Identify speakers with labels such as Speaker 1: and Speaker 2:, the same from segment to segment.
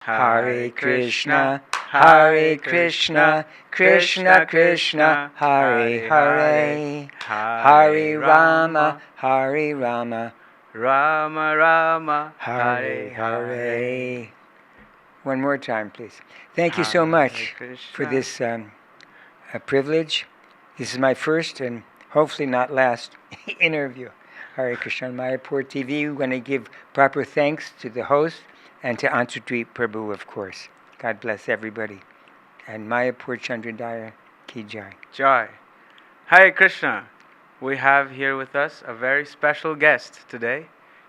Speaker 1: Hare Krishna, Hare Krishna, Krishna Krishna, Hare Hare, Hare Rama, Hare Rama,
Speaker 2: Rama Rama,
Speaker 1: Hare Hare. One more time, please. Thank you so much for this privilege. This is my first and hopefully not last interview. Hare Krishna on Mayapur TV. We're going to give proper thanks to the host and to Rudradvip Prabhu, of course. God bless everybody. And Mayapur Chandradaya Ki Jai.
Speaker 2: Jai. Hare Krishna. We have here with us a very special guest today,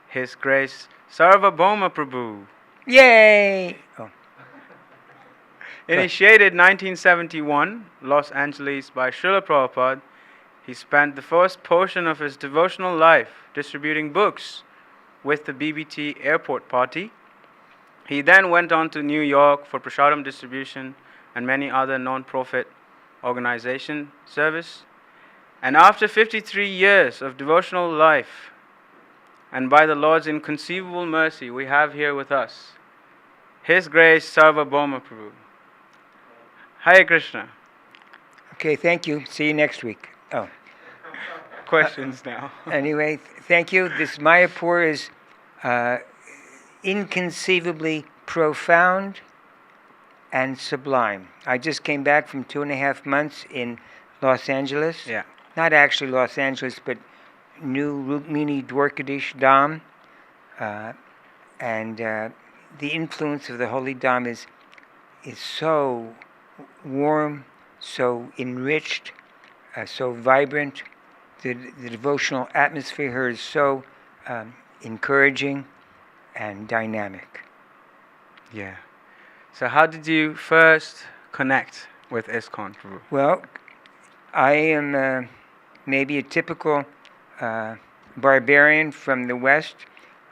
Speaker 2: His Grace Sarvabhouma Prabhu.
Speaker 1: Yay! Oh.
Speaker 2: Initiated 1971, Los Angeles by Srila Prabhupada, he spent the first portion of his devotional life distributing books with the BBT Airport Party. He then went on to New York for Prasadam distribution and many other non-profit organization service. And after 53 years of devotional life, and by the Lord's inconceivable mercy, we have here with us His Grace Sarvabhouma Prabhu. Hare Krishna.
Speaker 1: Okay, thank you. See you next week. Oh.
Speaker 2: Questions now.
Speaker 1: Anyway, thank you. This Mayapur is inconceivably profound and sublime. I just came back from 2.5 months in Los Angeles.
Speaker 2: Yeah.
Speaker 1: Not actually Los Angeles, but New Rukmini Dwarkadish Dham. And the influence of the Holy Dham is so warm, so enriched, so vibrant. The devotional atmosphere here is so encouraging and dynamic.
Speaker 2: Yeah. So how did you first connect with ISKCON, Prabhu?
Speaker 1: Well, I am maybe a typical barbarian from the West.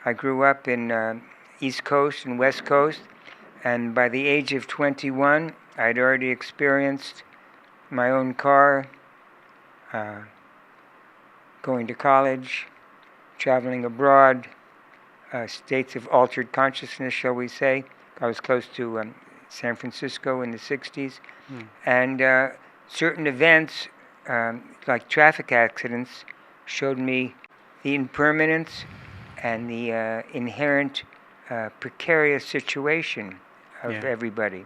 Speaker 1: I grew up in East Coast and West Coast, and by the age of 21, I'd already experienced my own car, going to college, traveling abroad, states of altered consciousness, shall we say. I was close to San Francisco in the 60s. And certain events, like traffic accidents, showed me the impermanence and the inherent precarious situation of everybody.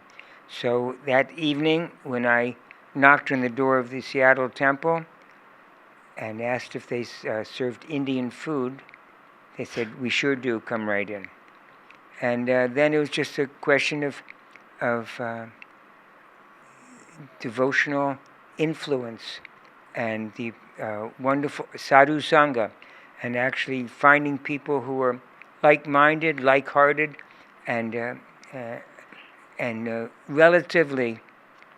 Speaker 1: So that evening, when I knocked on the door of the Seattle temple and asked if they served Indian food, they said, "We sure do, come right in." And then it was just a question of devotional influence and the wonderful sadhu sangha, and actually finding people who were like-minded, like-hearted, and relatively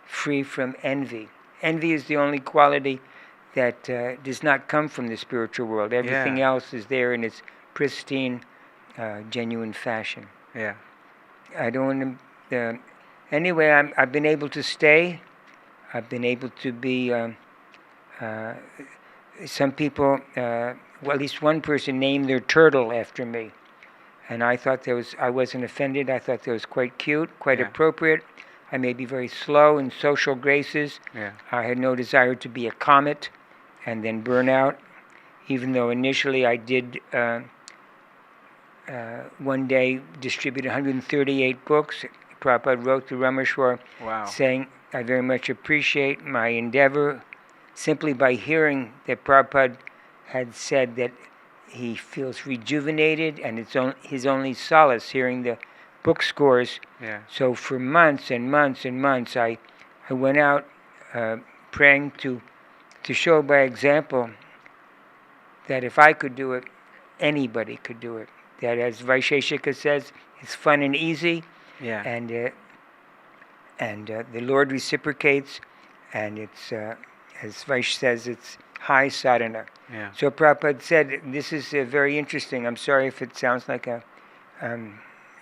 Speaker 1: free from envy. Envy is the only quality that does not come from the spiritual world. Everything else is there in its pristine, genuine fashion.
Speaker 2: Yeah.
Speaker 1: I don't want to... anyway, I've been able to stay. I've been able to be... some people, well, at least one person named their turtle after me. And I thought I wasn't offended. I thought that was quite cute, quite appropriate. I may be very slow in social graces.
Speaker 2: Yeah.
Speaker 1: I had no desire to be a comet and then burn out, even though initially I did one day distribute 138 books. Prabhupada wrote to Rameshwar saying, "I very much appreciate my endeavor," simply by hearing that Prabhupada had said that he feels rejuvenated, and it's his only solace hearing the book scores.
Speaker 2: Yeah.
Speaker 1: So for months and months and months, I went out praying to show by example that if I could do it, anybody could do it. That, as Vaisheshika says, it's fun and easy, and the Lord reciprocates, and it's, as Vaish says, it's high sadhana.
Speaker 2: Yeah.
Speaker 1: So Prabhupada said, this is very interesting. I'm sorry if it sounds like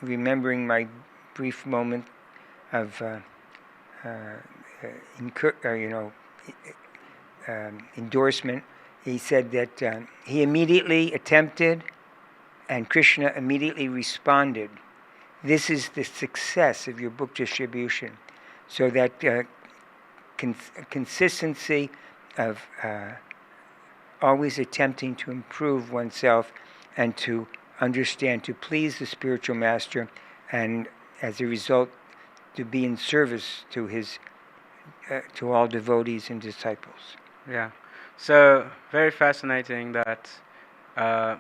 Speaker 1: remembering my brief moment of endorsement. He said that he immediately attempted, and Krishna immediately responded, this is the success of your book distribution. So that consistency of always attempting to improve oneself and to understand, to please the spiritual master, and as a result, to be in service to his, to all devotees and disciples.
Speaker 2: Yeah. So very fascinating that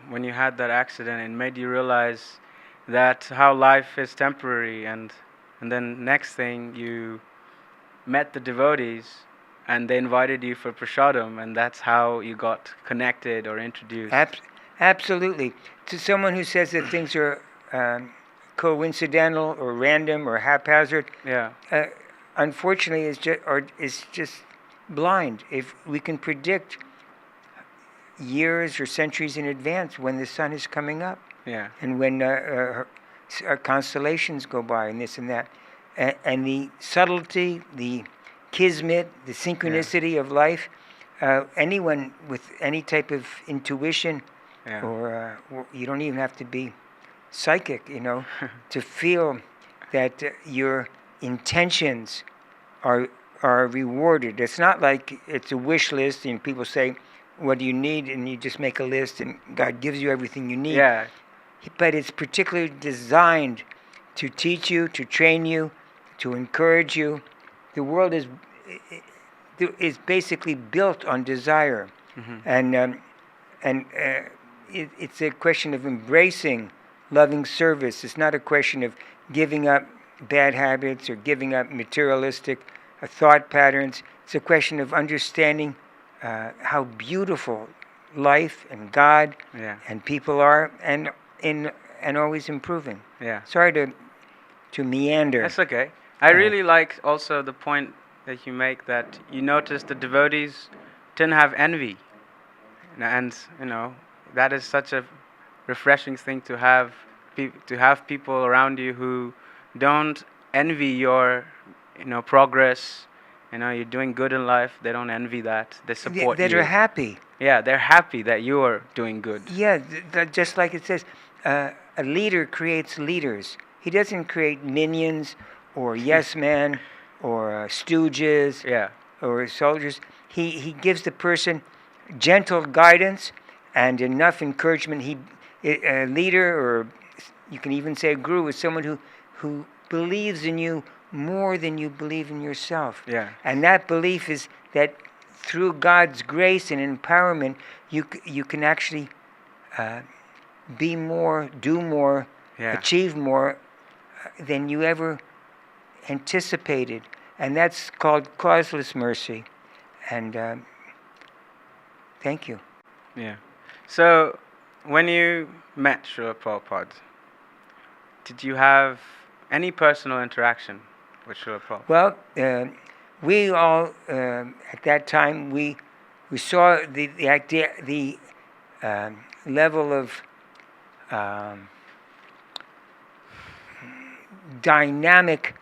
Speaker 2: when you had that accident, it made you realize that how life is temporary, and then next thing you met the devotees, and they invited you for prasadam, and that's how you got connected or introduced.
Speaker 1: Absolutely. To someone who says that things are coincidental or random or haphazard,
Speaker 2: Yeah.
Speaker 1: Unfortunately, is just blind. If we can predict years or centuries in advance when the sun is coming up,
Speaker 2: Yeah.
Speaker 1: and when constellations go by, and this and that, and the subtlety, the kismet, the synchronicity of life, anyone with any type of intuition,
Speaker 2: Yeah.
Speaker 1: or you don't even have to be psychic, to feel that your intentions are rewarded. It's not like it's a wish list and people say, what do you need? And you just make a list and God gives you everything you need.
Speaker 2: Yeah.
Speaker 1: But it's particularly designed to teach you, to train you, to encourage you. The world is basically built on desire.
Speaker 2: Mm-hmm.
Speaker 1: And it's a question of embracing loving service. It's not a question of giving up bad habits or giving up materialistic thought patterns. It's a question of understanding how beautiful life and God and people are, and always improving.
Speaker 2: Yeah.
Speaker 1: Sorry to meander.
Speaker 2: That's okay. I really like also the point that you make, that you notice the devotees didn't have envy, and that is such a refreshing thing to have. To have people around you who don't envy your progress. You're doing good in life. They don't envy that. They support you.
Speaker 1: That are happy.
Speaker 2: Yeah, they're happy that you are doing good.
Speaker 1: Yeah, just like it says, a leader creates leaders. He doesn't create minions or yes men or stooges or soldiers. He gives the person gentle guidance and enough encouragement. A leader, or you can even say a guru, is someone who believes in you more than you believe in yourself.
Speaker 2: Yeah.
Speaker 1: And that belief is that through God's grace and empowerment, you can actually be more, do more, achieve more than you ever anticipated. And that's called causeless mercy. And thank you.
Speaker 2: Yeah. So, when you met Srila Prabhupada, did you have any personal interaction with Srila Prabhupada?
Speaker 1: Well, we all at that time we saw the level of dynamic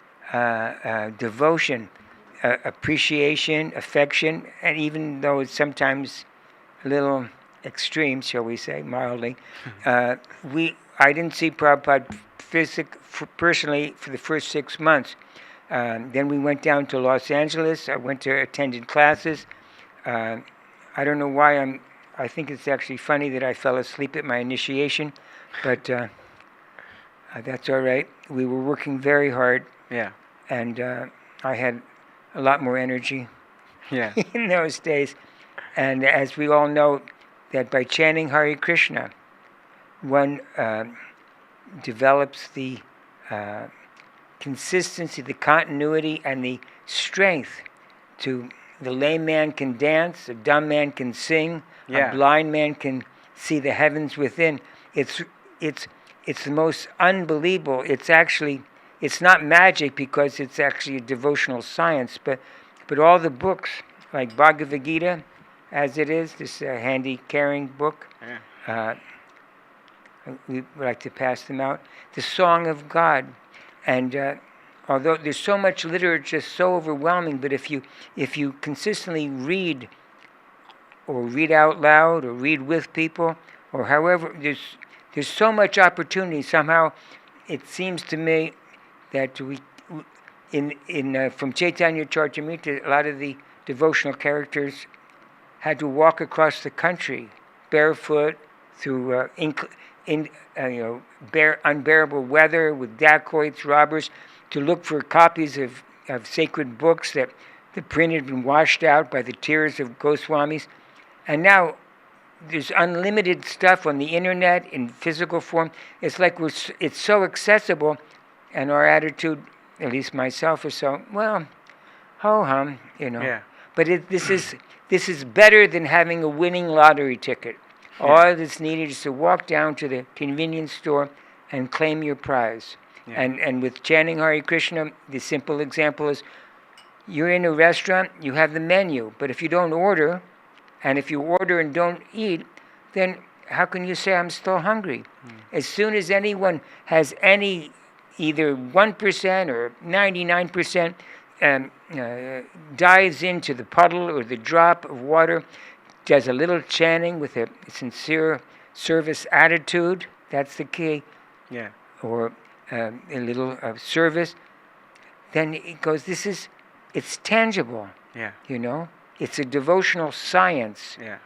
Speaker 1: devotion, appreciation, affection, and even though it's sometimes a little extreme, shall we say, mildly, I didn't see Prabhupada personally for the first 6 months. Then we went down to Los Angeles. I went to attended classes. I don't know why I think it's actually funny that I fell asleep at my initiation, but that's all right. We were working very hard.
Speaker 2: Yeah.
Speaker 1: And I had a lot more energy in those days. And as we all know, that by chanting Hare Krishna, one develops the consistency, the continuity, and the strength to. The lame man can dance, a dumb man can sing, a blind man can see the heavens within. It's the most unbelievable. It's not magic because it's actually a devotional science, but all the books, like Bhagavad Gita, as it is, this handy carrying book, we would like to pass them out. The Song of God, and although there's so much literature, so overwhelming, but if you consistently read, or read out loud, or read with people, or however, there's so much opportunity. Somehow, it seems to me that from Chaitanya Charitamrita, a lot of the devotional characters had to walk across the country barefoot through unbearable weather with dacoits, robbers, to look for copies of sacred books that the print had been washed out by the tears of Goswamis. And now there's unlimited stuff on the internet in physical form. It's like it's so accessible, and our attitude, at least myself, is so, well, ho-hum,
Speaker 2: Yeah.
Speaker 1: But this is better than having a winning lottery ticket. All that's needed is to walk down to the convenience store and claim your prize.
Speaker 2: Yeah.
Speaker 1: And with chanting Hare Krishna, the simple example is, you're in a restaurant, you have the menu, but if you don't order, and if you order and don't eat, then how can you say I'm still hungry? As soon as anyone has any, either 1% or 99%, dives into the puddle or the drop of water, does a little chanting with a sincere service attitude, that's the key,
Speaker 2: Yeah.
Speaker 1: or a little service, then it goes, it's tangible,
Speaker 2: Yeah.
Speaker 1: It's a devotional science.
Speaker 2: Yeah.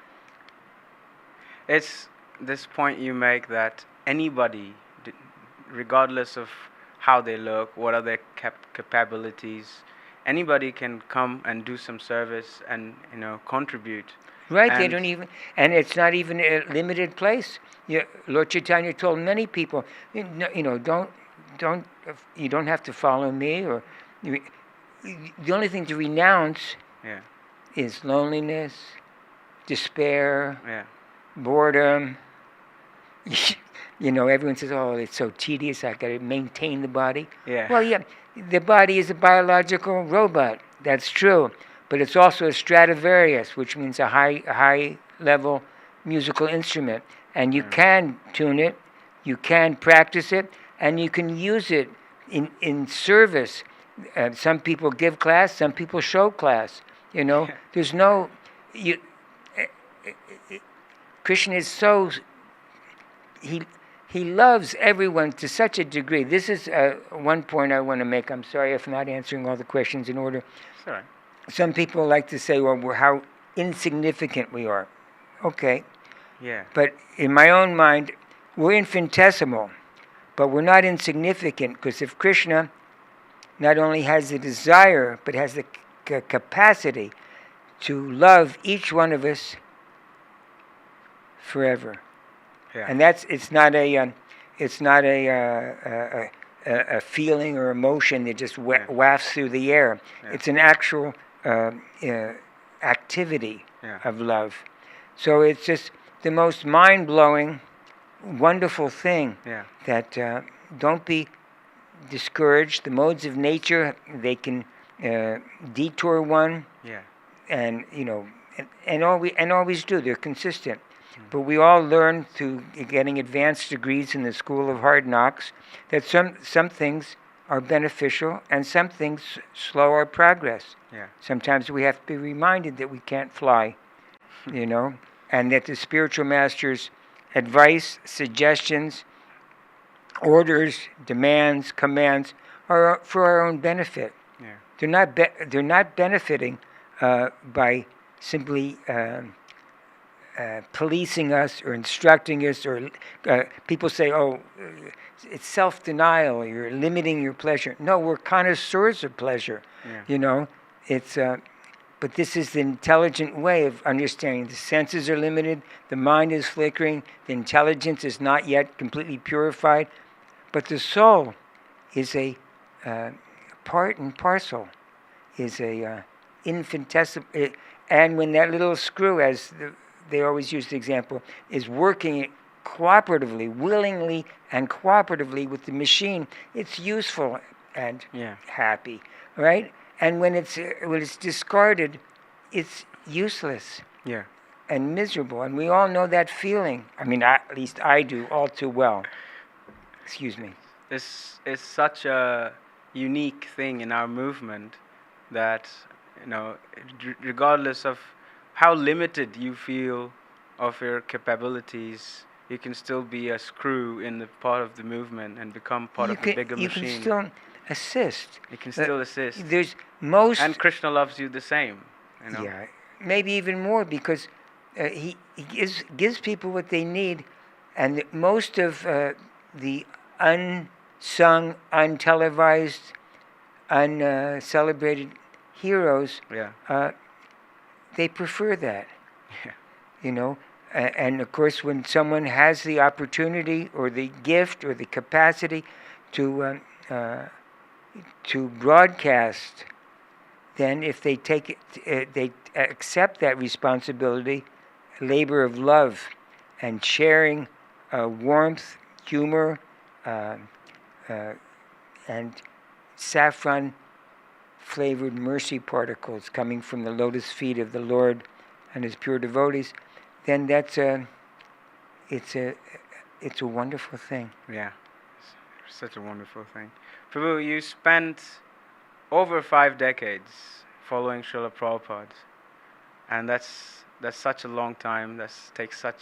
Speaker 2: It's this point you make that anybody, regardless of how they look, what are their capabilities, anybody can come and do some service and contribute.
Speaker 1: Right,
Speaker 2: and
Speaker 1: they don't even, and it's not even a limited place. Lord Chaitanya told many people, you don't have to follow me, or the only thing to renounce is loneliness, despair, boredom. Everyone says, oh, it's so tedious, I got to maintain the body.
Speaker 2: Yeah.
Speaker 1: Well, yeah, the body is a biological robot, that's true, but it's also a Stradivarius, which means a high-level musical instrument, and you can tune it, you can practice it, and you can use it in service. Some people give class, some people show class. There's no. Krishna is so. He loves everyone to such a degree. This is one point I want to make. I'm sorry if I'm not answering all the questions in order.
Speaker 2: Sorry.
Speaker 1: Some people like to say, well, how insignificant we are. Okay.
Speaker 2: Yeah.
Speaker 1: But in my own mind, we're infinitesimal, but we're not insignificant, because if Krishna not only has the desire, but has the capacity to love each one of us forever.
Speaker 2: Yeah.
Speaker 1: And it's not a feeling or emotion that just wafts through the air.
Speaker 2: Yeah.
Speaker 1: It's an actual activity of love. So it's just the most mind-blowing, wonderful thing that don't be discouraged. The modes of nature, they can detour one, and always do. They're consistent. But we all learn through getting advanced degrees in the School of Hard Knocks that some things are beneficial and some things slow our progress.
Speaker 2: Yeah.
Speaker 1: Sometimes we have to be reminded that we can't fly, and that the spiritual master's advice, suggestions, orders, demands, commands are for our own benefit.
Speaker 2: Yeah.
Speaker 1: They're not benefiting by simply policing us or instructing us, or people say, oh, it's self-denial, you're limiting your pleasure. No, we're connoisseurs of pleasure. It's but this is the intelligent way of understanding. The senses are limited, the mind is flickering, the intelligence is not yet completely purified, but the soul is a part and parcel, is a infinitesimal, and when that little screw, as they always use the example, is working cooperatively, willingly and cooperatively with the machine, it's useful and happy, right? And when it's discarded, it's useless and miserable. And we all know that feeling. I mean, at least I do all too well. Excuse me.
Speaker 2: It's such a unique thing in our movement that, regardless of how limited you feel of your capabilities, you can still be a screw in the part of the movement and become part of the bigger
Speaker 1: you
Speaker 2: machine.
Speaker 1: can still assist.
Speaker 2: You can still assist.
Speaker 1: There's most...
Speaker 2: And Krishna loves you the same, you know.
Speaker 1: Yeah, maybe even more, because he gives people what they need, and most of the unsung, untelevised, uncelebrated heroes,
Speaker 2: Yeah.
Speaker 1: they prefer that.
Speaker 2: Yeah.
Speaker 1: You know, and of course, when someone has the opportunity or the gift or the capacity to broadcast, then if they take it, they accept that responsibility, labor of love, and sharing warmth, humor, and saffron-flavored mercy particles coming from the lotus feet of the Lord and His pure devotees, then it's a wonderful thing.
Speaker 2: Yeah. It's such a wonderful thing. Prabhu, you spent over 5 decades following Srila Prabhupada, and that's such a long time. That takes such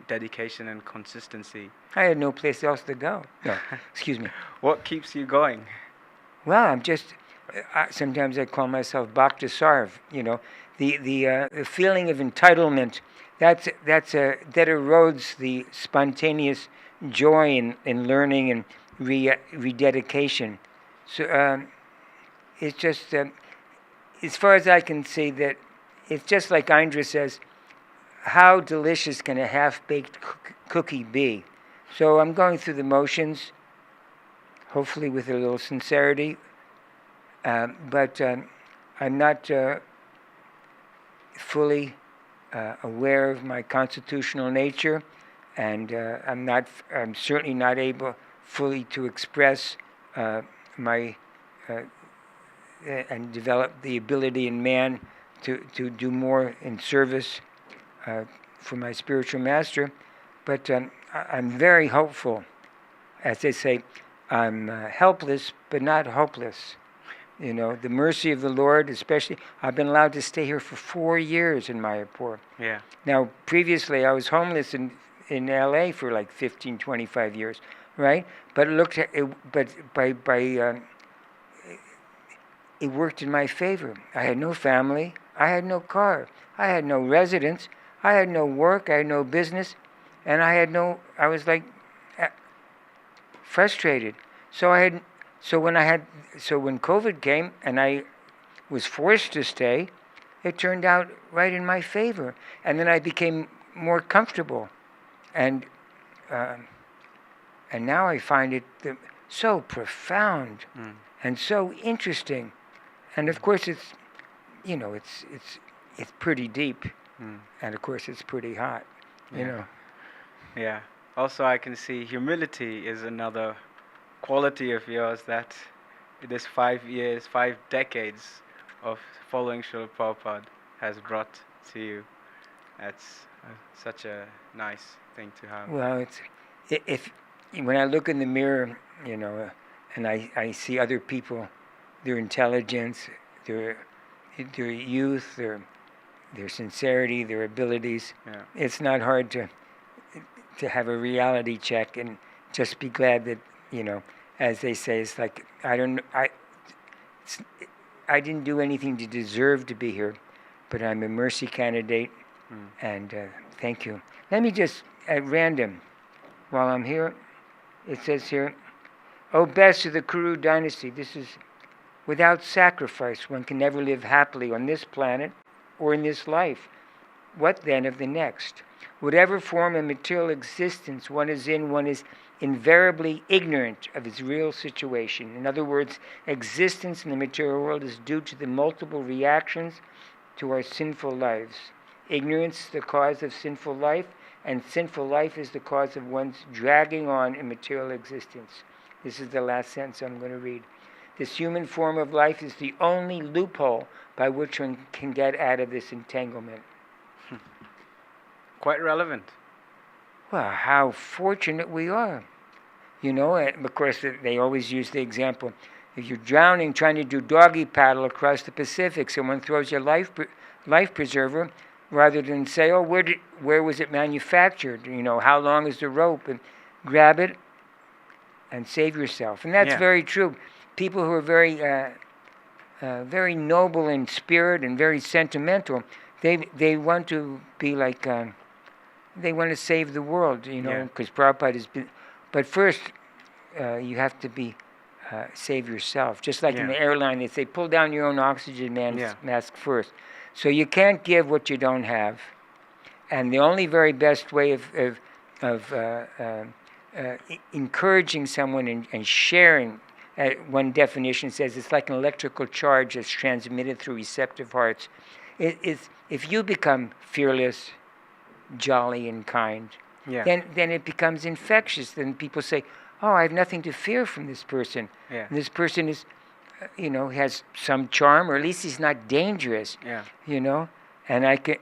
Speaker 2: dedication and consistency.
Speaker 1: I had no place else to go. No, excuse me.
Speaker 2: What keeps you going?
Speaker 1: Well, I'm just... sometimes I call myself Bhakta Sarv. You know, the feeling of entitlement. That erodes the spontaneous joy in learning and rededication. So it's just, as far as I can see, that it's just like Indra says, how delicious can a half-baked cookie be? So I'm going through the motions, hopefully with a little sincerity, but I'm not fully aware of my constitutional nature, and I'm certainly not able fully to express my and develop the ability in man to do more in service for my spiritual master. But I'm very hopeful. As they say, I'm helpless but not hopeless. You know, the mercy of the Lord, especially, I've been allowed to stay here for 4 years in Mayapur.
Speaker 2: Yeah.
Speaker 1: Now, previously I was homeless in LA for like 15, 25 years, right? But it looked at it, it worked in my favor. I had no family, I had no car, I had no residence, I had no work, I had no business, and I was like frustrated. So when COVID came and I was forced to stay, it turned out right in my favor. And then I became more comfortable. And now I find it so profound and so interesting. And of course it's pretty deep. And of course it's pretty hot, you know.
Speaker 2: Yeah. Also, I can see humility is another quality of yours that this 5 years, 5 decades of following Srila Prabhupada has brought to you. That's such a nice thing to have.
Speaker 1: Well, when I look in the mirror, you know, and I see other people, their intelligence, their youth, their sincerity, their abilities, it's not hard to have a reality check and just be glad that, you know, as they say, it's like I didn't do anything to deserve to be here, but I'm a mercy candidate, and thank you. Let me just, at random, while I'm here, it says here, "O best of the Kuru dynasty, this is without sacrifice, one can never live happily on this planet or in this life. What then of the next? Whatever form of material existence one is in, one is invariably ignorant of its real situation. In other words, existence in the material world is due to the multiple reactions to our sinful lives. Ignorance is the cause of sinful life, and sinful life is the cause of one's dragging on in material existence." This is the last sentence I'm going to read. "This human form of life is the only loophole by which one can get out of this entanglement."
Speaker 2: Quite relevant.
Speaker 1: Well, how fortunate we are. You know, and of course, they always use the example. If you're drowning trying to do doggy paddle across the Pacific, someone throws you a life preserver, rather than say, oh, where was it manufactured? You know, how long is the rope? And grab it and save yourself. And that's very true. People who are very noble in spirit and very sentimental, they want to be like, they want to save the world, you know, because Prabhupada has been. But first, you have to be save yourself. Just like in the airline, they say, pull down your own oxygen mask first. So you can't give what you don't have. And the only very best way of encouraging someone and sharing, one definition says it's like an electrical charge that's transmitted through receptive hearts. If you become fearless, jolly, and kind, then it becomes infectious. Then people say, oh, I have nothing to fear from this person.
Speaker 2: Yeah.
Speaker 1: And this person is, has some charm, or at least he's not dangerous.
Speaker 2: Yeah.
Speaker 1: You know, and I can,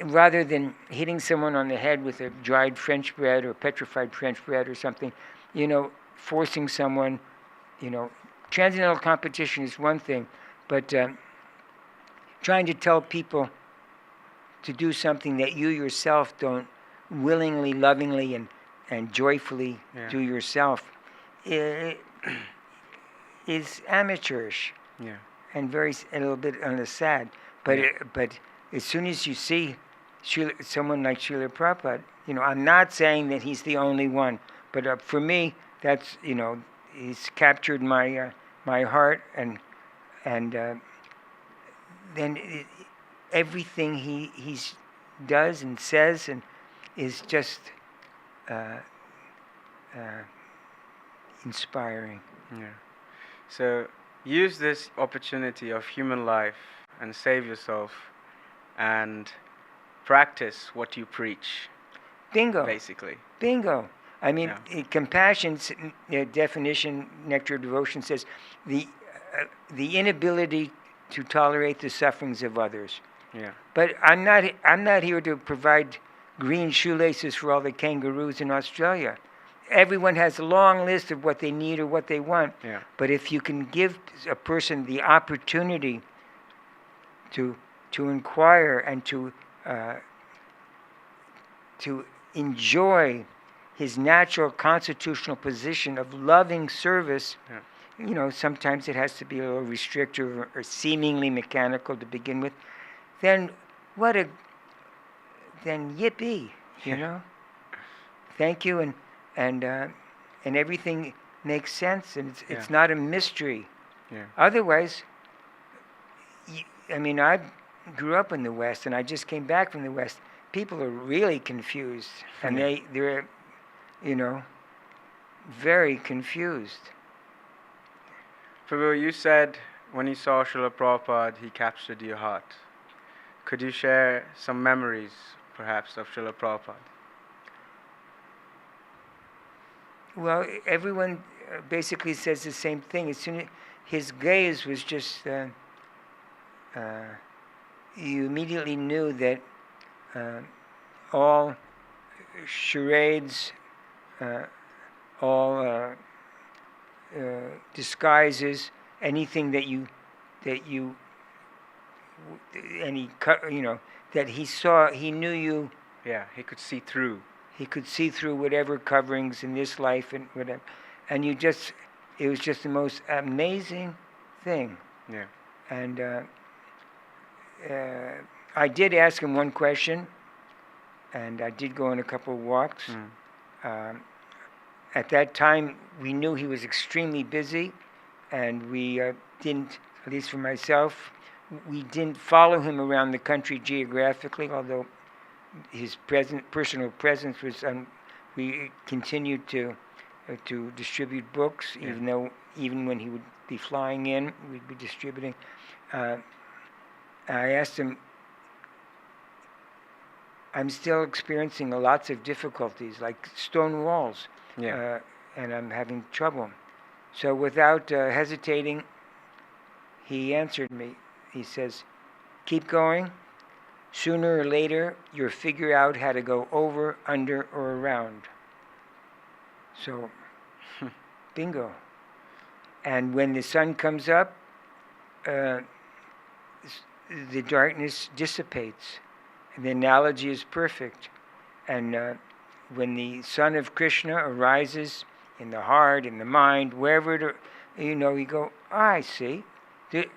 Speaker 1: rather than hitting someone on the head with a dried French bread or petrified French bread or something, forcing someone, transcendental competition is one thing, but trying to tell people to do something that you yourself don't willingly, lovingly, and joyfully do yourself is amateurish and a little bit on the sad. But as soon as you see someone like Srila Prabhupada, I'm not saying that he's the only one, but for me, that's he's captured my heart, and then everything he does and says and is just inspiring.
Speaker 2: Yeah. So use this opportunity of human life and save yourself and practice what you preach.
Speaker 1: Bingo.
Speaker 2: Basically.
Speaker 1: Bingo. I mean, compassion's definition, Nectar of Devotion, says the inability to tolerate the sufferings of others.
Speaker 2: Yeah.
Speaker 1: But I'm not here to provide green shoelaces for all the kangaroos in Australia. Everyone has a long list of what they need or what they want.
Speaker 2: Yeah.
Speaker 1: But if you can give a person the opportunity to inquire and to enjoy his natural constitutional position of loving service, sometimes it has to be a little restrictive or seemingly mechanical to begin with, then yippee, Thank you, and everything makes sense, and it's not a mystery.
Speaker 2: Yeah.
Speaker 1: Otherwise, I grew up in the West, and I just came back from the West. People are really confused, and they're very confused.
Speaker 2: Prabhu, you said when you saw Srila Prabhupada, he captured your heart. Could you share some memories, perhaps, of Srila Prabhupada?
Speaker 1: Well, everyone basically says the same thing. As soon as his gaze was just, you immediately knew that all charades, all disguises, anything that he saw, he knew you.
Speaker 2: Yeah, he could see through.
Speaker 1: He could see through whatever coverings in this life and whatever, and it was just the most amazing thing.
Speaker 2: Yeah.
Speaker 1: And I did ask him one question, and I did go on a couple of walks. At that time, we knew he was extremely busy, and we didn't, at least for myself, we didn't follow him around the country geographically, although his personal presence was. We continued to distribute books, even when he would be flying in, we'd be distributing. I asked him, I'm still experiencing lots of difficulties, like stone walls, and I'm having trouble. So without hesitating, he answered me. He says, keep going. Sooner or later, you'll figure out how to go over, under, or around. So, bingo. And when the sun comes up, the darkness dissipates. And the analogy is perfect. And when the Son of Krishna arises in the heart, in the mind, wherever it, you go, I see.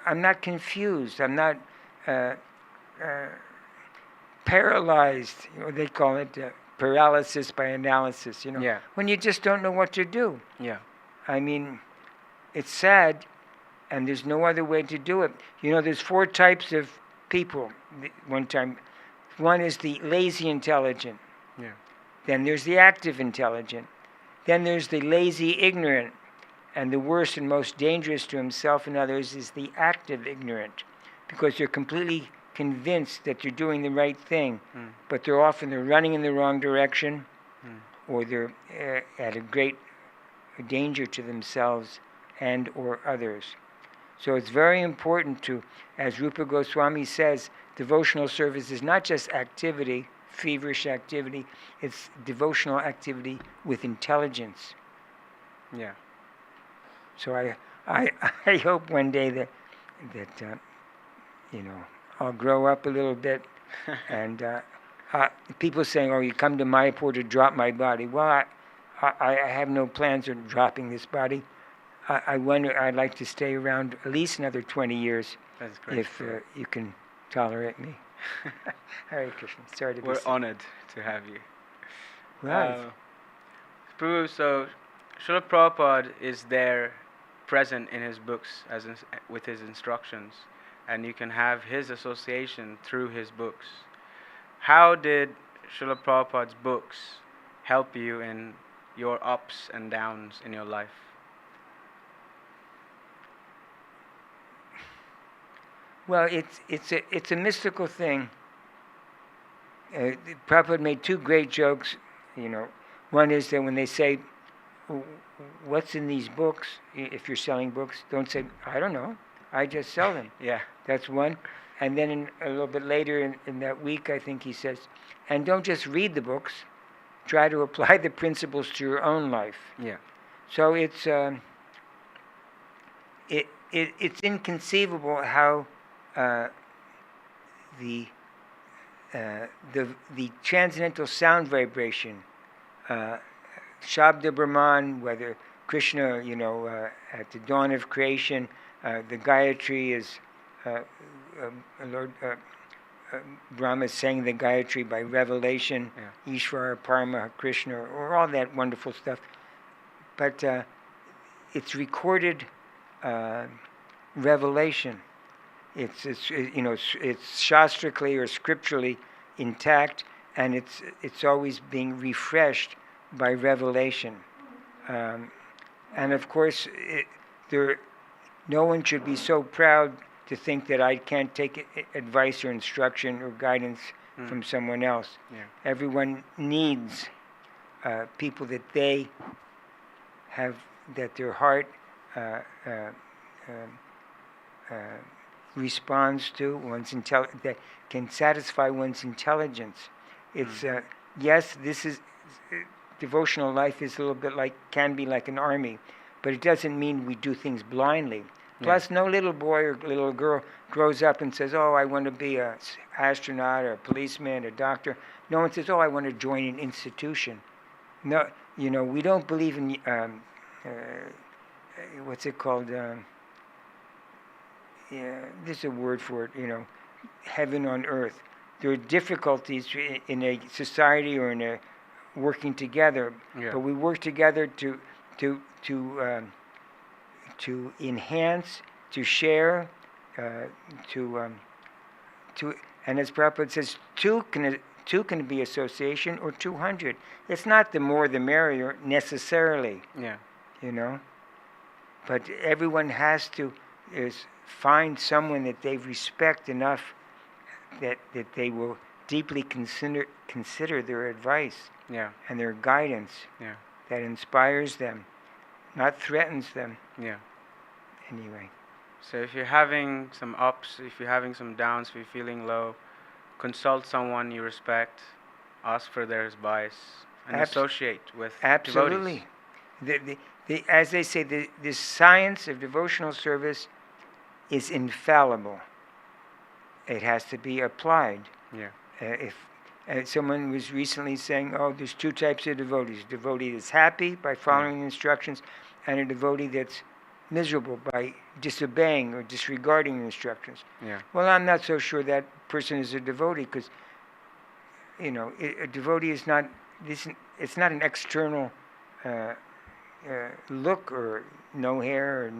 Speaker 1: I'm not confused. I'm not paralyzed. They call it paralysis by analysis.
Speaker 2: Yeah.
Speaker 1: When you just don't know what to do.
Speaker 2: Yeah.
Speaker 1: I mean, it's sad, and there's no other way to do it. There's 4 types of people. One is the lazy intelligent.
Speaker 2: Yeah.
Speaker 1: Then there's the active intelligent. Then there's the lazy ignorant. And the worst and most dangerous to himself and others is the active ignorant, because they're completely convinced that they're doing the right thing, but they're running in the wrong direction, or they're at a great danger to themselves and or others. So it's very important to, as Rupa Goswami says, devotional service is not just activity, feverish activity, it's devotional activity with intelligence.
Speaker 2: Yeah.
Speaker 1: So I hope one day that I'll grow up a little bit, and people saying, "Oh, you come to Mayapur to drop my body." Well, I have no plans of dropping this body. I wonder. I'd like to stay around at least another 20 years.
Speaker 2: That's great.
Speaker 1: If you can tolerate me. Hare Krishna. Sorry to be.
Speaker 2: We're honored to have you.
Speaker 1: Right.
Speaker 2: Prabhu, so Srila Prabhupada is there, present in his books with his instructions, and you can have his association through his books. How did Srila Prabhupada's books help you in your ups and downs in your life?
Speaker 1: Well, it's a mystical thing. Prabhupada made 2 great jokes. One is that when they say, "What's in these books?" If you're selling books, don't say, "I don't know. I just sell them."
Speaker 2: Yeah.
Speaker 1: That's one. And then a little bit later in that week, I think he says, "And don't just read the books. Try to apply the principles to your own life."
Speaker 2: Yeah.
Speaker 1: So it's inconceivable how the transcendental sound vibration, Shabda Brahman, whether Krishna, at the dawn of creation, the Gayatri is Lord Brahma sang the Gayatri by revelation, Ishvara, Parama, Krishna, or all that wonderful stuff. But it's recorded revelation. It's shastrically or scripturally intact, and it's always being refreshed by revelation. And of course, no one should be so proud to think that I can't take advice or instruction or guidance from someone else.
Speaker 2: Yeah.
Speaker 1: Everyone needs people that they have, that their heart responds to, that can satisfy one's intelligence. It's yes, this is devotional life is a little bit can be like an army, but it doesn't mean we do things blindly. Plus, no little boy or little girl grows up and says, "Oh, I want to be an astronaut or a policeman, a doctor." No one says, "Oh, I want to join an institution." No, we don't believe in what's it called? There's a word for it. Heaven on earth. There are difficulties in a society or in a working together, but we work together to enhance, to share, and as Prabhupada says, two can be association or 200. It's not the more the merrier necessarily.
Speaker 2: Yeah.
Speaker 1: But everyone has to find someone that they respect enough that they will deeply consider their advice and their guidance that inspires them, not threatens them.
Speaker 2: Yeah.
Speaker 1: Anyway.
Speaker 2: So if you're having some ups, if you're having some downs, if you're feeling low, consult someone you respect, ask for their advice, and associate with
Speaker 1: absolutely.
Speaker 2: devotees.
Speaker 1: As they say, the science of devotional service is infallible. It has to be applied.
Speaker 2: Yeah.
Speaker 1: If someone was recently saying, oh, there's two types of devotees: a devotee that's happy by following the instructions, and a devotee that's miserable by disobeying or disregarding the instructions.
Speaker 2: Yeah.
Speaker 1: Well, I'm not so sure that person is a devotee, because a devotee is not this. It's not an external look or no hair.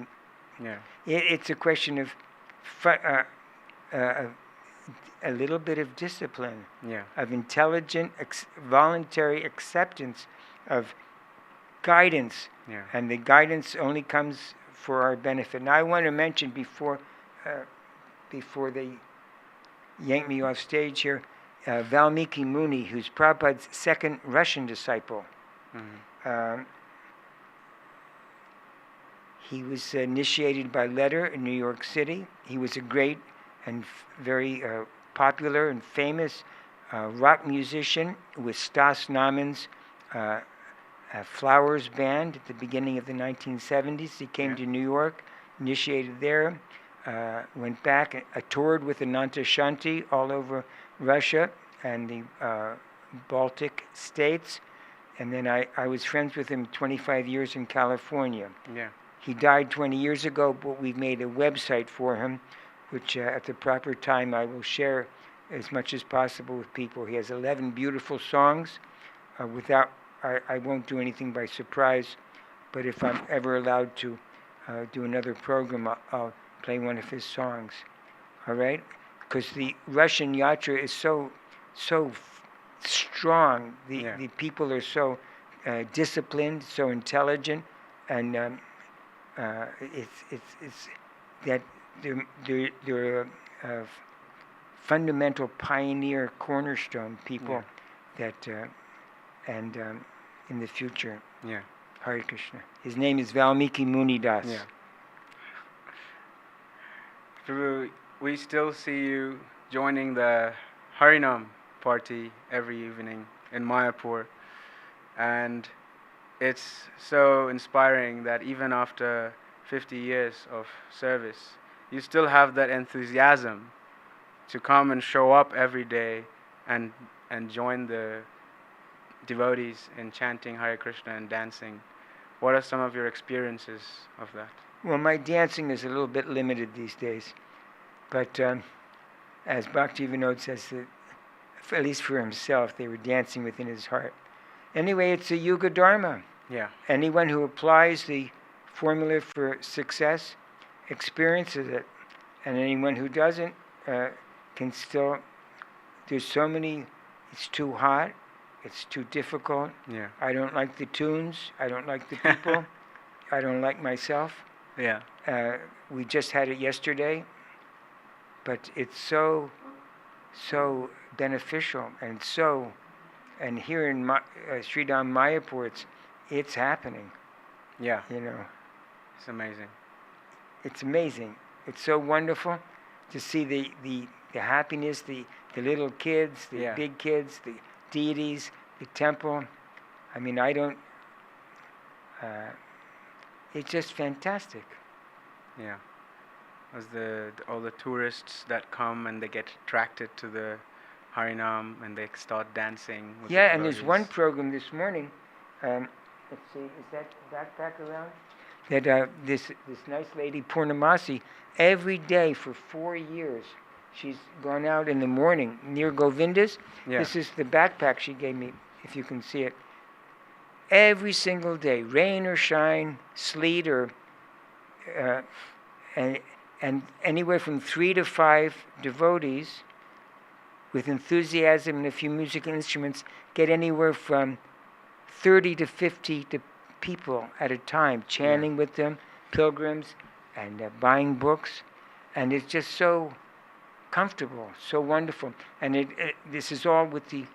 Speaker 2: Yeah.
Speaker 1: It's a question of a little bit of discipline,
Speaker 2: Yeah.
Speaker 1: of intelligent, voluntary acceptance of guidance,
Speaker 2: Yeah.
Speaker 1: and the guidance only comes for our benefit. Now, I want to mention before they yank me off stage here, Valmiki Muni, who's Prabhupada's second Russian disciple.
Speaker 2: Mm-hmm.
Speaker 1: He was initiated by letter in New York City. He was a great and very popular and famous rock musician with Stas Naman's Flowers Band at the beginning of the 1970s. He came to New York, initiated there, went back, toured with Ananta Shanti all over Russia and the Baltic states. And then I was friends with him 25 years in California.
Speaker 2: Yeah.
Speaker 1: He died 20 years ago, but we made a website for him, which at the proper time I will share as much as possible with people. He has 11 beautiful songs. I won't do anything by surprise, but if I'm ever allowed to do another program, I'll play one of his songs. All right? Because the Russian yatra is so strong. The people are so disciplined, so intelligent, and it's that they're fundamental pioneer cornerstone people that and in the future.
Speaker 2: Yeah.
Speaker 1: Hare Krishna. His name is Valmiki Muni Das.
Speaker 2: Yeah. Prabhu, we still see you joining the Harinam party every evening in Mayapur, and it's so inspiring that even after 50 years of service, you still have that enthusiasm to come and show up every day and join the devotees in chanting Hare Krishna and dancing. What are some of your experiences of that?
Speaker 1: Well, my dancing is a little bit limited these days, but as Bhaktivinoda says, at least for himself, they were dancing within his heart. Anyway, it's a Yuga Dharma.
Speaker 2: Yeah.
Speaker 1: Anyone who applies the formula for success experiences it, and anyone who doesn't can still. There's so many. It's too hot. It's too difficult.
Speaker 2: Yeah.
Speaker 1: I don't like the tunes. I don't like the people. I don't like myself.
Speaker 2: Yeah.
Speaker 1: We just had it yesterday, but it's so beneficial and here in Sridham Mayapur, it's happening.
Speaker 2: Yeah.
Speaker 1: It's
Speaker 2: amazing.
Speaker 1: It's amazing. It's so wonderful to see the happiness, the little kids, the big kids, the deities, the temple. I mean, it's just fantastic.
Speaker 2: Yeah. As all the tourists that come and they get attracted to the Harinam and they start dancing with the
Speaker 1: and there's
Speaker 2: devotees.
Speaker 1: one program this morning. Let's see, is that backpack around? That this nice lady, Purnamasi, every day for 4 years, she's gone out in the morning near Govinda's.
Speaker 2: Yeah.
Speaker 1: This is the backpack she gave me, if you can see it. Every single day, rain or shine, sleet or and anywhere from 3 to 5 devotees with enthusiasm and a few musical instruments get anywhere from 30 to 50 people at a time, chanting with them, pilgrims, and buying books. And it's just so comfortable, so wonderful. And this is all with the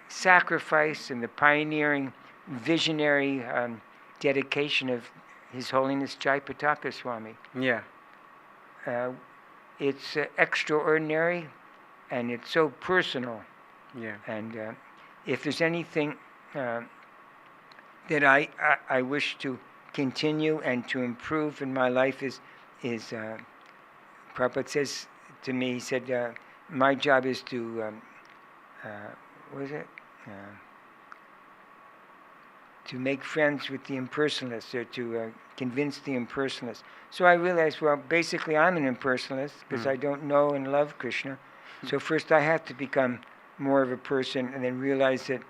Speaker 1: sacrifice and the pioneering, visionary dedication of His Holiness Jaipataka Swami.
Speaker 2: Yeah.
Speaker 1: It's extraordinary, and it's so personal.
Speaker 2: Yeah.
Speaker 1: And if there's anything that I wish to continue and to improve in my life is Prabhupada says to me, he said, my job is to, what is it? To make friends with the impersonalists, or to convince the impersonalists. So I realized, well, basically I'm an impersonalist because I don't know and love Krishna. So first I have to become more of a person, and then realize that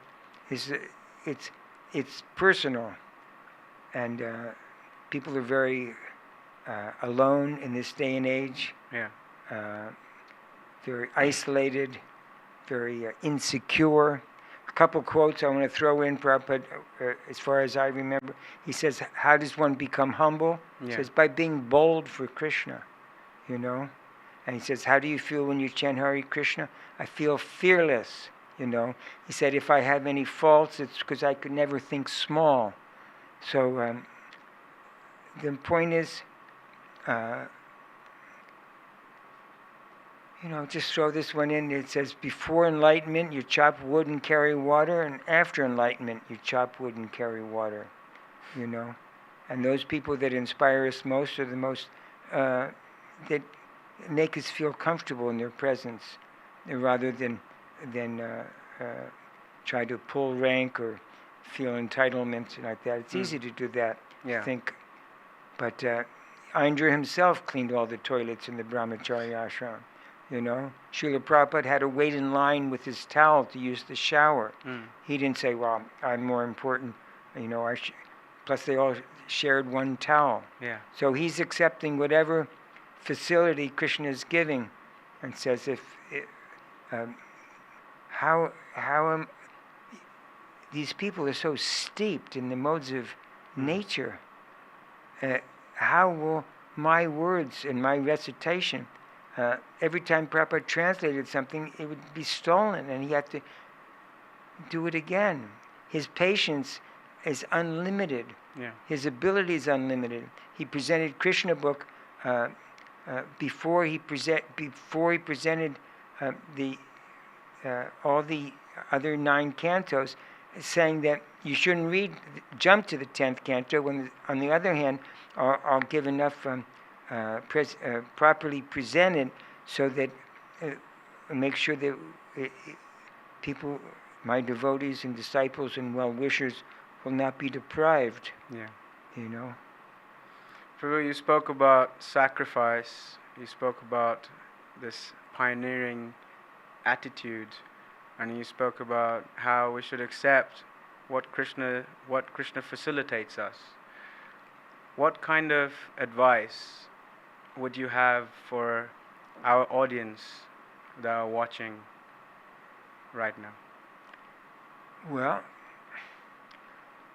Speaker 1: it's personal, and people are very alone in this day and age.
Speaker 2: Yeah.
Speaker 1: Very isolated, very insecure. A couple quotes I want to throw in, Prabhupada, as far as I remember. He says, how does one become humble? He says, by being bold for Krishna, you know. And he says, how do you feel when you chant Hare Krishna? I feel fearless, you know. He said, if I have any faults, it's because I could never think small. So the point is, you know, just throw this one in. It says, before enlightenment, you chop wood and carry water, and after enlightenment, you chop wood and carry water, you know. And those people that inspire us most are the most, that make us feel comfortable in their presence, rather than try to pull rank or feel entitlement like that. It's easy to do that, I think. But Indra himself cleaned all the toilets in the brahmacharya ashram. You know, Srila Prabhupada had to wait in line with his towel to use the shower. He didn't say, well, I'm more important, you know, plus they all shared one towel.
Speaker 2: Yeah.
Speaker 1: So he's accepting whatever facility Krishna is giving, and says, how these people are so steeped in the modes of nature, how will my words and my recitation, every time Prabhupada translated something, it would be stolen, and he had to do it again. His patience is unlimited.
Speaker 2: Yeah.
Speaker 1: His ability is unlimited. He presented Krishna book before he presented all the other 9 cantos, saying that you shouldn't jump to the 10th canto. When, on the other hand, I'll give enough properly presented, so that make sure that people, my devotees and disciples and well-wishers, will not be deprived.
Speaker 2: Yeah.
Speaker 1: You know.
Speaker 2: Prabhu, you spoke about sacrifice. You spoke about this pioneering attitude, and you spoke about how we should accept what Krishna facilitates us. What kind of advice would you have for our audience that are watching right now?
Speaker 1: Well,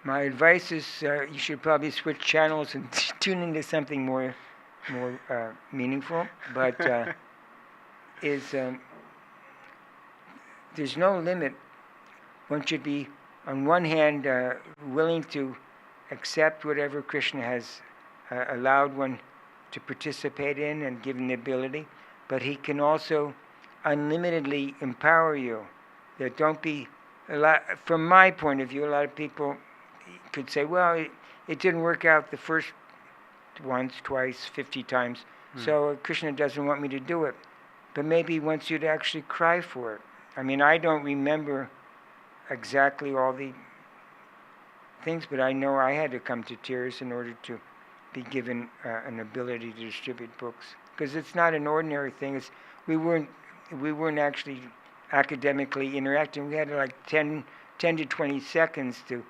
Speaker 1: my advice is you should probably switch channels and tune into something more meaningful. But there's no limit. One should be, on one hand, willing to accept whatever Krishna has allowed one to participate in and given the ability, but he can also unlimitedly empower you. That don't be from my point of view, a lot of people could say, well, it didn't work out the first once, twice, 50 times, so Krishna doesn't want me to do it. But maybe he wants you to actually cry for it. I mean, I don't remember exactly all the things, but I know I had to come to tears in order to be given an ability to distribute books. Because it's not an ordinary thing. We weren't actually academically interacting. We had like 10 to 20 seconds to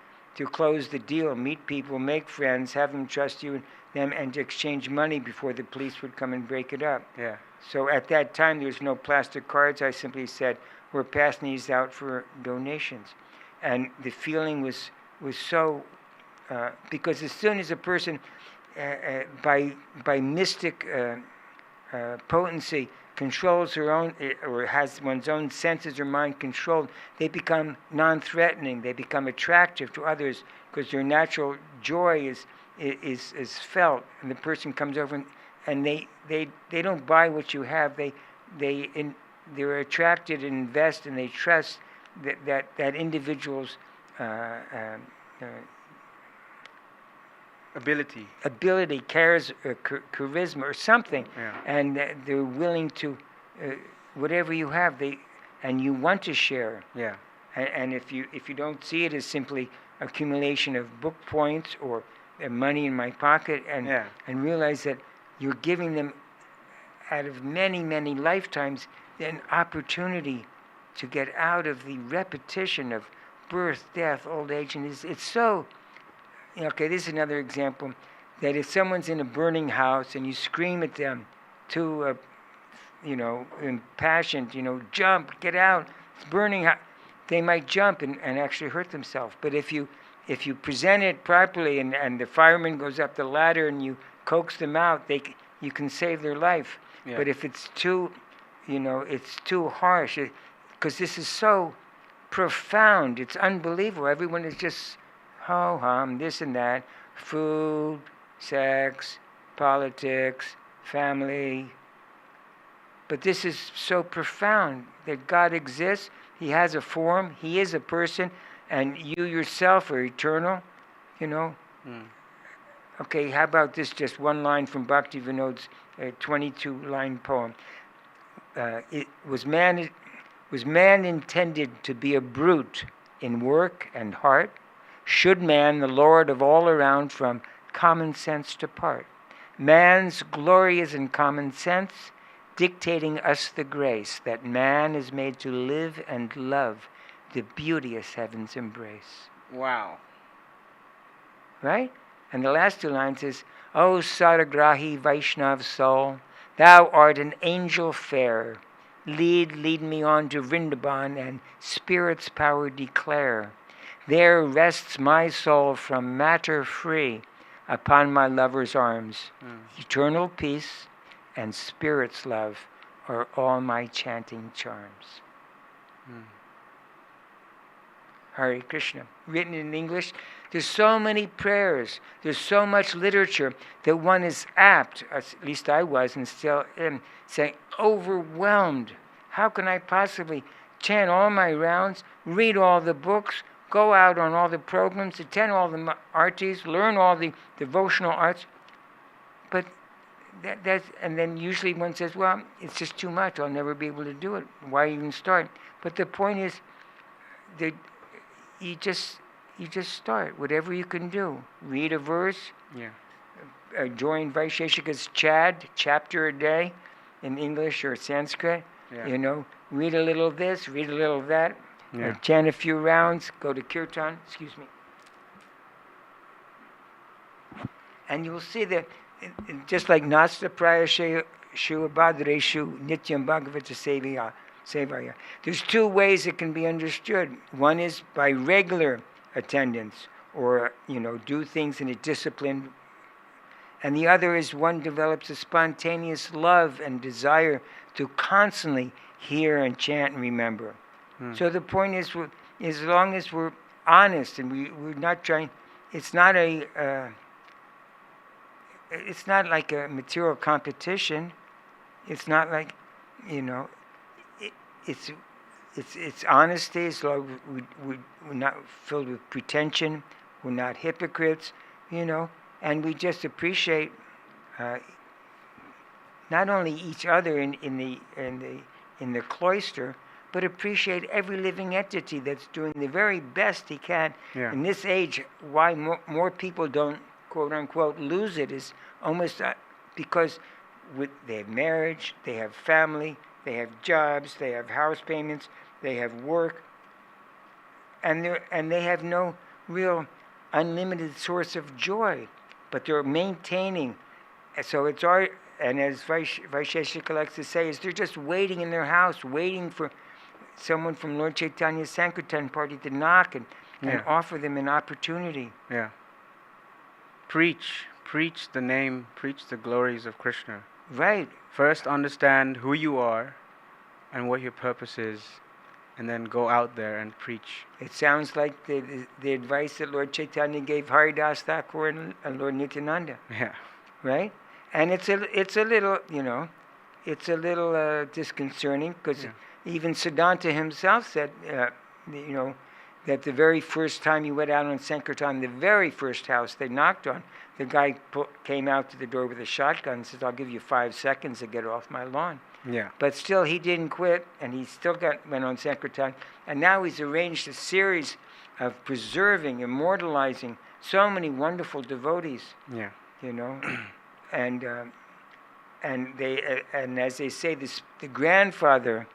Speaker 1: close the deal, meet people, make friends, have them trust you, and to exchange money before the police would come and break it up.
Speaker 2: Yeah.
Speaker 1: So at that time, there was no plastic cards. I simply said, we're passing these out for donations. And the feeling was so, because as soon as a person, by mystic potency, controls her own, or has one's own senses or mind controlled, they become non-threatening. They become attractive to others because their natural joy is felt, and the person comes over and they don't buy what you have. They're attracted and invest, and they trust that individual's ability, charisma or something, and they're willing to whatever you have, and you want to share.
Speaker 2: Yeah.
Speaker 1: And if you don't see it as simply accumulation of book points or money in my pocket, and realize that you're giving them out of many, many lifetimes an opportunity to get out of the repetition of birth, death, old age, and it's so. Okay, this is another example that if someone's in a burning house and you scream at them to, impassioned, jump, get out, it's burning. They might jump and actually hurt themselves. But if you present it properly and the fireman goes up the ladder and you coax them out, you can save their life.
Speaker 2: Yeah.
Speaker 1: But if it's too, it's too harsh, because this is so profound, it's unbelievable. Everyone is just ho-hum, this and that, food, sex, politics, family. But this is so profound that God exists. He has a form. He is a person, and you yourself are eternal. Okay, how about this? Just one line from Bhakti Vinod's 22-line poem. Was man intended to be a brute in work and heart? Should man, the Lord of all around, from common sense depart? Man's glory is in common sense, dictating us the grace that man is made to live and love the beauteous heaven's embrace.
Speaker 2: Wow.
Speaker 1: Right? And the last two lines is, O Saragrahi Vaishnav soul, thou art an angel fair. Lead me on to Vrindavan and spirit's power declare. There rests my soul from matter free upon my lover's arms. Eternal peace and spirit's love are all my chanting charms. Hare Krishna. Written in English. There's so many prayers. There's so much literature that one is apt, at least I was and still am, saying, overwhelmed. How can I possibly chant all my rounds, read all the books, go out on all the programs, attend all the artis, learn all the devotional arts? But and then usually one says, well, it's just too much. I'll never be able to do it. Why even start? But the point is that you just start, whatever you can do. Read a verse.
Speaker 2: Yeah.
Speaker 1: Join Vaisheshika's chapter a day in English or Sanskrit.
Speaker 2: Yeah.
Speaker 1: Read a little of this, read a little of that.
Speaker 2: Yeah.
Speaker 1: Chant a few rounds, go to kirtan. Excuse me. And you'll see that just like Nasta Prayashu Abhadreshu Nityam Bhagavata Sevaya. There's two ways it can be understood. One is by regular attendance or, do things in a disciplined. And the other is one develops a spontaneous love and desire to constantly hear and chant and remember. So the point is, as long as we're honest and we're not trying, it's not like a material competition. It's not like, it's honesty. So we're not filled with pretension. We're not hypocrites, and we just appreciate not only each other in the cloister, but appreciate every living entity that's doing the very best he can.
Speaker 2: Yeah.
Speaker 1: In this age, why more people don't, quote unquote, lose it is almost because they have marriage, they have family, they have jobs, they have house payments, they have work, and they have no real unlimited source of joy, but they're maintaining. So it's our, and as Vaisheshika likes to say, is they're just waiting in their house, waiting for someone from Lord Chaitanya's Sankirtan party to knock and offer them an opportunity.
Speaker 2: Yeah. Preach the name, preach the glories of Krishna.
Speaker 1: Right.
Speaker 2: First understand who you are and what your purpose is, and then go out there and preach.
Speaker 1: It sounds like the advice that Lord Chaitanya gave Haridas Thakur and Lord Nityananda.
Speaker 2: Yeah.
Speaker 1: Right? And it's a little, disconcerting because even Siddhanta himself said, that the very first time he went out on Sankirtan, the very first house they knocked on, the guy came out to the door with a shotgun and said, "I'll give you 5 seconds to get off my lawn."
Speaker 2: Yeah.
Speaker 1: But still, he didn't quit, and he still went on Sankirtan. And now he's arranged a series of preserving, immortalizing so many wonderful devotees.
Speaker 2: Yeah.
Speaker 1: You know, and as they say, the grandfather,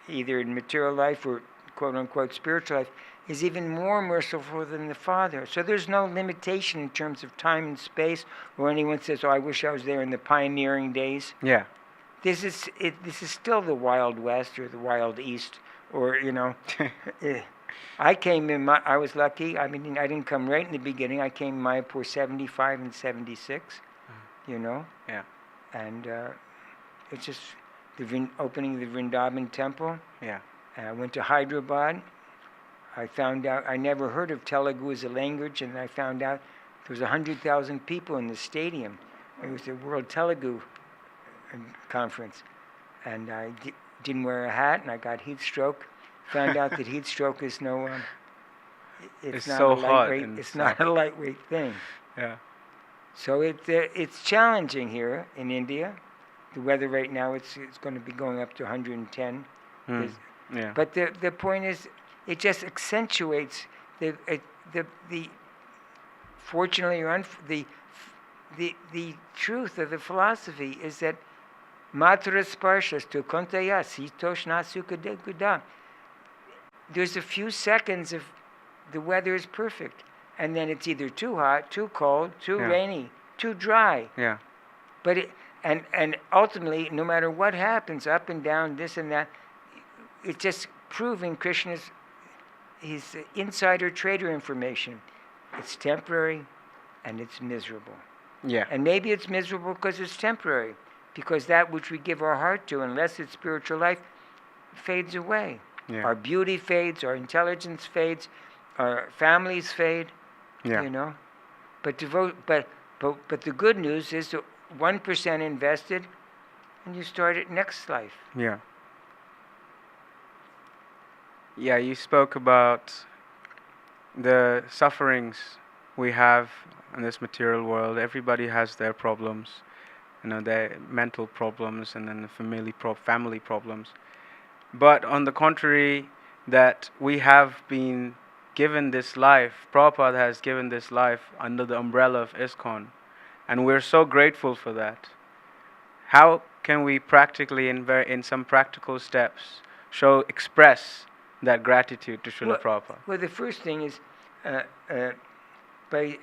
Speaker 1: either in material life or quote unquote spiritual life, is even more merciful than the father. So there's no limitation in terms of time and space, or anyone says, "Oh, I wish I was there in the pioneering days."
Speaker 2: Yeah.
Speaker 1: This is still the Wild West or the Wild East, or I came in. I was lucky. I mean, I didn't come right in the beginning. I came in Mayapur 75 and 76. You know.
Speaker 2: Yeah.
Speaker 1: And it's just the opening of the Vrindavan temple.
Speaker 2: Yeah.
Speaker 1: And I went to Hyderabad. I found out I never heard of Telugu as a language, and I found out there was 100,000 people in the stadium. It was the World Telugu conference, and I didn't wear a hat, and I got heat stroke. Found out that heat stroke is no. It's not
Speaker 2: so
Speaker 1: a
Speaker 2: hot.
Speaker 1: lightweight. It's not a lightweight thing.
Speaker 2: Yeah.
Speaker 1: So it's challenging here in India. The weather right now it's going to be going up to 110.
Speaker 2: Yeah.
Speaker 1: But the point is, it just accentuates the fortunately or the truth of the philosophy is that matra sparshas tu kontaya sitoshna sukadegudam. There's a few seconds of the weather is perfect, and then it's either too hot, too cold, too rainy, too dry.
Speaker 2: Yeah.
Speaker 1: But and ultimately, no matter what happens, up and down, this and that, it's just proving Krishna's his insider trader information. It's temporary, and it's miserable.
Speaker 2: Yeah.
Speaker 1: And maybe it's miserable because it's temporary, because that which we give our heart to, unless it's spiritual life, fades away.
Speaker 2: Yeah.
Speaker 1: Our beauty fades, our intelligence fades, our families fade.
Speaker 2: Yeah.
Speaker 1: You know, but the good news is that 1% invested, and you start it next life.
Speaker 2: Yeah. Yeah, you spoke about the sufferings we have in this material world. Everybody has their problems, their mental problems, and then the family problems. But on the contrary, that we have been given this life, Prabhupada has given this life under the umbrella of ISKCON, and we're so grateful for that. How can we practically, in some practical steps, express that gratitude to Srila Prabhupada?
Speaker 1: Well, the first thing is by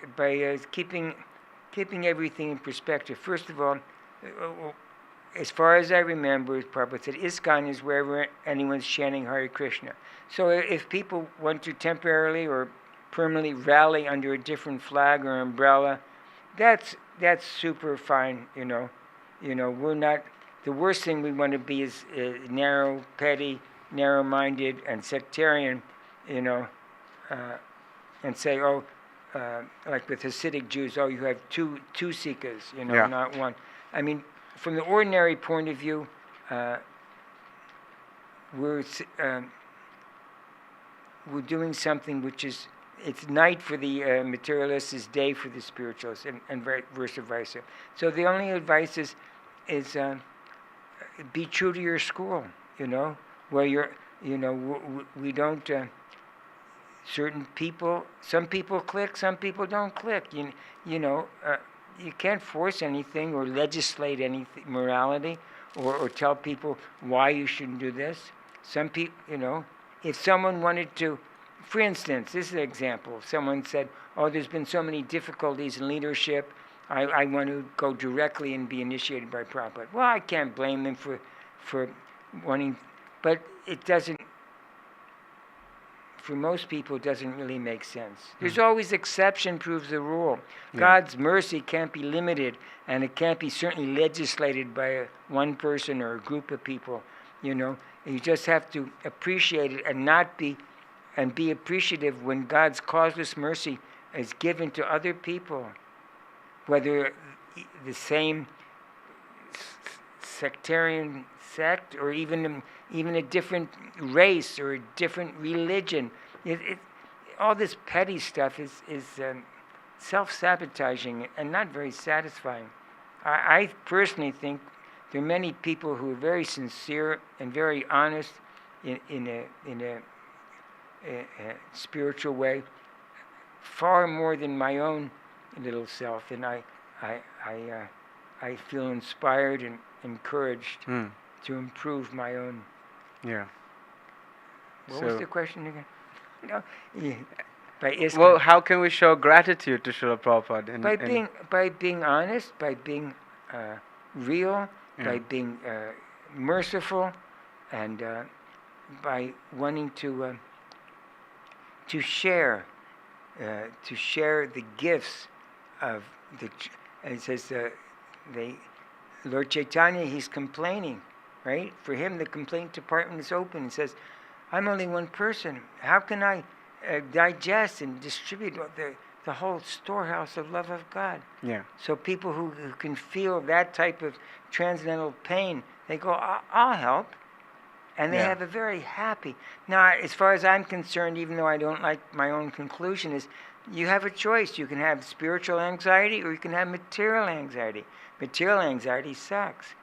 Speaker 1: keeping everything in perspective. First of all, as far as I remember, Prabhupada said, ISKCON is wherever anyone's chanting Hare Krishna. So if people want to temporarily or permanently rally under a different flag or umbrella, that's super fine. We're not. The worst thing we want to be is narrow, petty, narrow-minded, and sectarian. And say, like with Hasidic Jews, you have two Sikhs, not one. I mean, from the ordinary point of view, we're doing something which is, it's night for the materialists, is day for the spiritualists, and vice versa. So the only advice is be true to your school, where you're, we don't, certain people, some people click, some people don't click. You can't force anything or legislate anything, morality, or tell people why you shouldn't do this. Some people, if someone wanted to, for instance, this is an example. If someone said, there's been so many difficulties in leadership, I want to go directly and be initiated by Prabhupada. Well, I can't blame them for wanting, but it doesn't, for most people, it doesn't really make sense. There's always exception proves the rule. God's mercy can't be limited, and it can't be certainly legislated by one person or a group of people. You just have to appreciate it and be appreciative when God's causeless mercy is given to other people, whether the same sectarian sect or even a different race or a different religion. all this petty stuff is self-sabotaging and not very satisfying. I personally think there are many people who are very sincere and very honest in a spiritual way, far more than my own little self, and I feel inspired and encouraged to improve my own.
Speaker 2: Yeah.
Speaker 1: What was the question again? No. Yeah.
Speaker 2: Well, how can we show gratitude to Srila Prabhupada?
Speaker 1: By being honest, by being real, by being merciful, and by wanting to share the gifts of the. And it says Lord Chaitanya, he's complaining, right? For him, the complaint department is open. He says, "I'm only one person. How can I digest and distribute the whole storehouse of love of God?"
Speaker 2: Yeah.
Speaker 1: So people who can feel that type of transcendental pain, they go, "I'll help." And they have a very happy. Now, as far as I'm concerned, even though I don't like my own conclusion, is you have a choice. You can have spiritual anxiety or you can have material anxiety. Material anxiety sucks.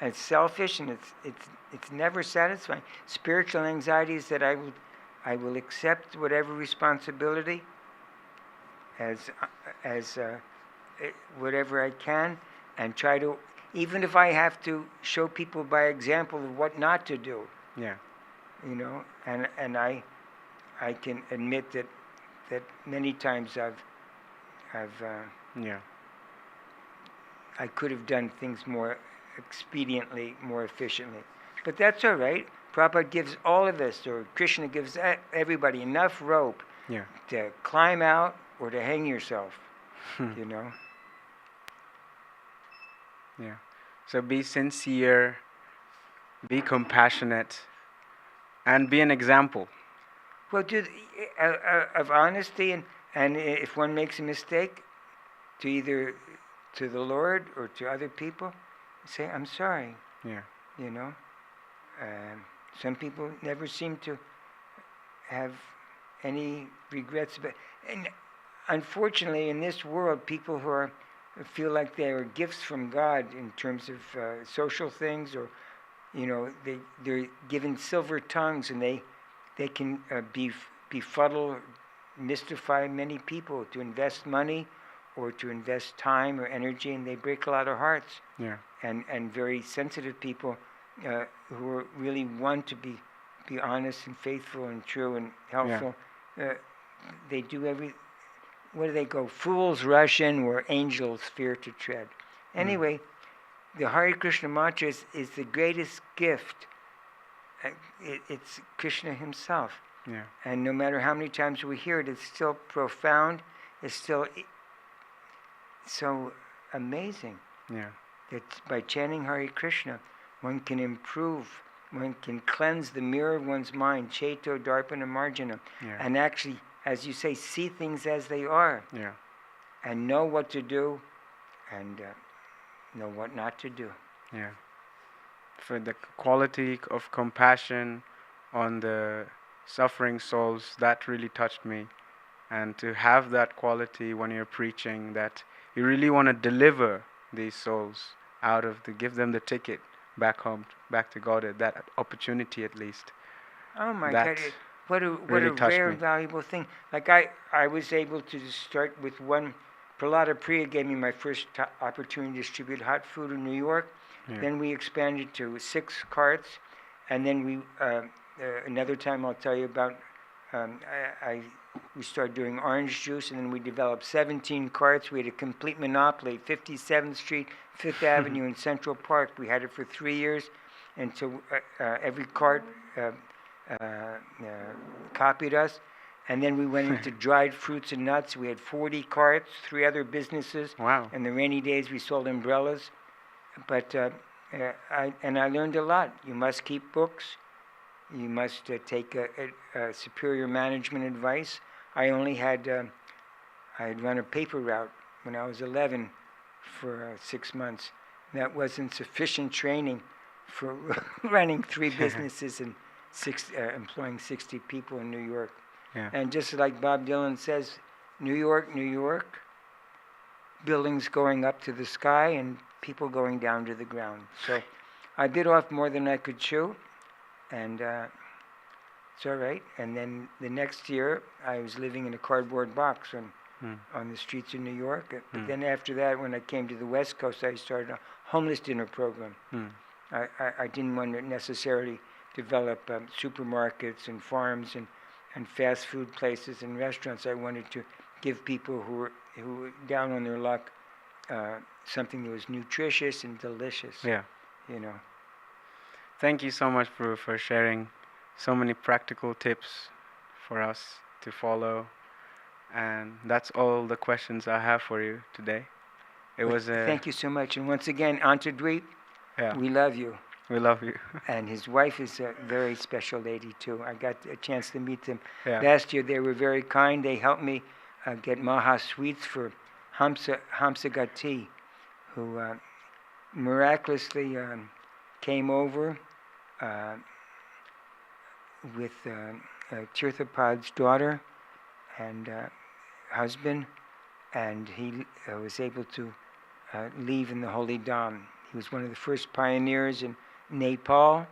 Speaker 1: It's selfish and it's never satisfying. Spiritual anxiety is that I will accept whatever responsibility as whatever I can, and try to, even if I have to show people by example of what not to do.
Speaker 2: Yeah.
Speaker 1: You know, and I can admit that many times I've I could have done things more expediently, more efficiently, but that's all right. Prabhupada gives all of us, or Krishna gives everybody enough rope to climb out or to hang yourself. You know.
Speaker 2: Yeah. So be sincere, be compassionate, and be an example.
Speaker 1: Well, of honesty, and if one makes a mistake, to either to the Lord or to other people, say, "I'm sorry."
Speaker 2: Yeah.
Speaker 1: You know. Some people never seem to have any regrets, and unfortunately, in this world, people who feel like they are gifts from God in terms of social things, or they're given silver tongues, and they can befuddle, mystify many people to invest money or to invest time or energy, and they break a lot of hearts.
Speaker 2: Yeah.
Speaker 1: And very sensitive people who really want to be honest and faithful and true and helpful. They do where do they go? Fools rush in where angels fear to tread. Anyway, the Hare Krishna mantra is the greatest gift. It's Krishna himself.
Speaker 2: Yeah.
Speaker 1: And no matter how many times we hear it, it's still profound. It's still so amazing.
Speaker 2: Yeah.
Speaker 1: That by chanting Hare Krishna, one can improve, one can cleanse the mirror of one's mind, Cheto, Darpana, Marjana, and actually, as you say, see things as they are, and know what to do, and know what not to do.
Speaker 2: Yeah. For the quality of compassion on the suffering souls, that really touched me. And to have that quality when you're preaching, that you really want to deliver these souls give them the ticket back home, back to Godhead, that opportunity at least.
Speaker 1: Oh my God, what a rare, valuable thing. Like I was able to start with one. Prahlada Priya gave me my first opportunity to distribute hot food in New York. Yeah. Then we expanded to 6 carts, and then we another time I'll tell you about. We started doing orange juice, and then we developed 17 carts. We had a complete monopoly, 57th Street, 5th Avenue in Central Park. We had it for 3 years, and so every cart copied us. And then we went into dried fruits and nuts. We had 40 carts, 3 other businesses.
Speaker 2: Wow.
Speaker 1: In the rainy days, we sold umbrellas. But I learned a lot. You must keep books. You must take a superior management advice. I had run a paper route when I was 11 for 6 months. That wasn't sufficient training for running 3 businesses and employing 60 people in New York.
Speaker 2: Yeah.
Speaker 1: And just like Bob Dylan says, New York, New York, buildings going up to the sky and people going down to the ground. So I bit off more than I could chew, and it's all right. And then the next year, I was living in a cardboard box on the streets of New York. But then after that, when I came to the West Coast, I started a homeless dinner program. I didn't want to necessarily develop supermarkets and farms and fast food places and restaurants. I wanted to give people who were down on their luck something that was nutritious and delicious.
Speaker 2: Yeah.
Speaker 1: You know.
Speaker 2: Thank you so much, Prabhu, for sharing so many practical tips for us to follow. And that's all the questions I have for you today. It
Speaker 1: But
Speaker 2: was a...
Speaker 1: Thank you so much. And once again, Rudradvip,
Speaker 2: Yeah,
Speaker 1: we love you.
Speaker 2: we love you.
Speaker 1: And his wife is a very special lady, too. I got a chance to meet them.
Speaker 2: Yeah.
Speaker 1: Last year, they were very kind. They helped me get Maha sweets for Hamsa Gati, who miraculously came over with Tirthapad's daughter and husband, and he was able to leave in the Holy Dham. He was one of the first pioneers in Nepal,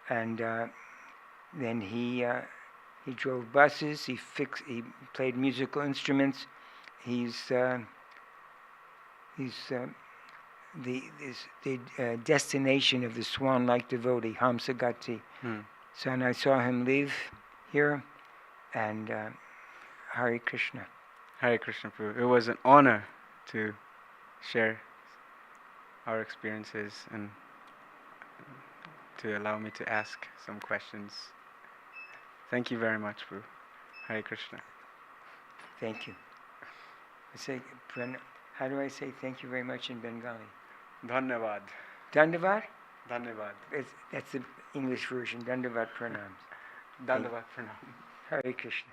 Speaker 1: and then he drove buses. He played musical instruments. He's the destination of the swan-like devotee, Hamsa Gati. So, and I saw him leave here, and Hare Krishna.
Speaker 2: Hare Krishna, Prabhu. It was an honor to share our experiences and to allow me to ask some questions. Thank you very much, Prabhu. Hare Krishna.
Speaker 1: Thank you. How do I say thank you very much in Bengali?
Speaker 2: Dhanyavad.
Speaker 1: Dandavad?
Speaker 2: Dhanyavad.
Speaker 1: That's the English version. Dandavad pranams.
Speaker 2: Dhanyavad pranam.
Speaker 1: Hare Krishna.